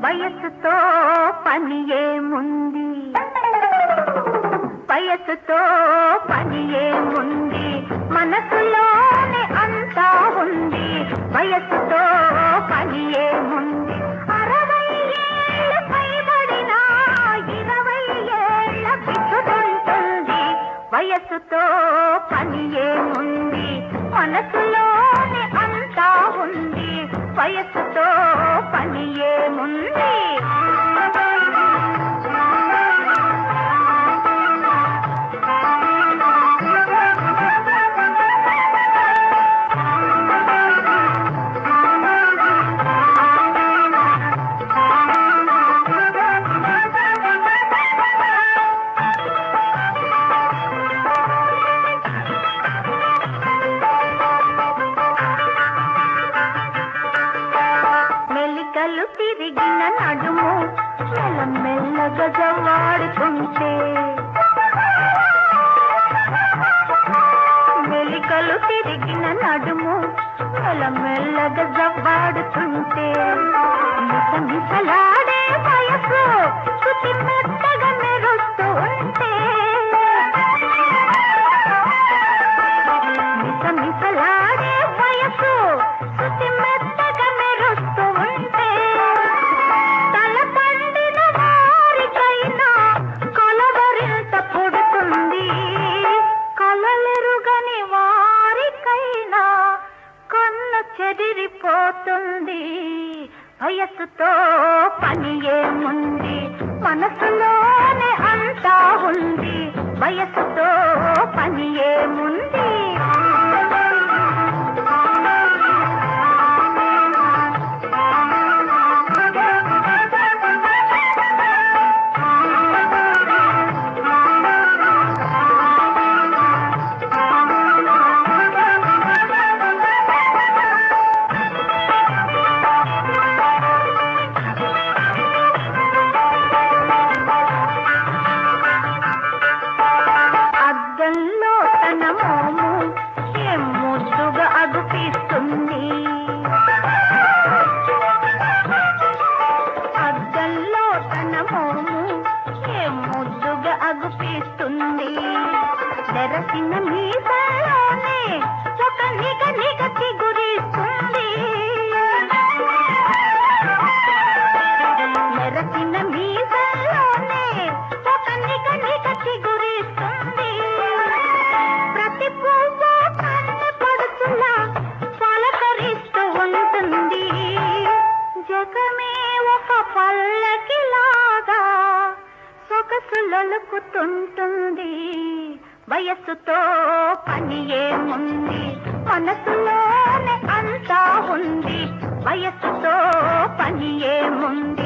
వయసుతో పని ఏముంది, వయసుతో పని ఏముంది, మనసులోనే అంతా ఉంది. వయసుతో పని ఏముంది, 60 ఏళ్ళు పైబడినా 20 ఏళ్ళ పిచ్చుకుంటుంది. వయసుతో పని ఏముంది, మనసులోనే అంతా ఉంది. వయసుతో పని ఏముంది. మెలికలు తిరిగిన నడుము మెల్లమెల్లగా జవ్వాడుతుంటే, మెలికలు తిరిగిన నడుము మెల్లమెల్లగా జవ్వాడుతుంటే, మిసమిసలాడే వయసు శృతి మెత్తగా మెరుస్తూ ఉంటే, మిసమిసలాడే వయసు శృతి మెత్తగా మెరుస్తూ ఉంటే, తల పండిన వారికైనా కలవరింత పుడుతుంది. కలలెరుగని వారికైనా కన్ను చెదిరిపోతుంది. వయసుతో పని ఏముంది, మనసులోనే అంతా ఉంది. వయసుతో పని ఏముంది. అద్దంలో తన మోము ఏం ముద్దుగా అగుపిస్తుంది. అద్దంలో తన మోము ఏం ముద్దుగా అగుపిస్తుంది. తెరసిన మీసాలోనే ఒక నిగ నిగ చిగురిస్తుంది. తెరసిన మీసాలోనే ఒక నిగ నిగ చిగురిస్తుంది. ప్రతి పువ్వు కన్ను పడుతులా పలకరిస్తూ ఉంటుంది. జగమే ఒక పల్లకిలాగా సొగసులొలుకుతుంటుంది. వయస్సుతో పని ఏముంది, మనసులోనే అంతా ఉంది. వయస్సుతో పని ఏముంది,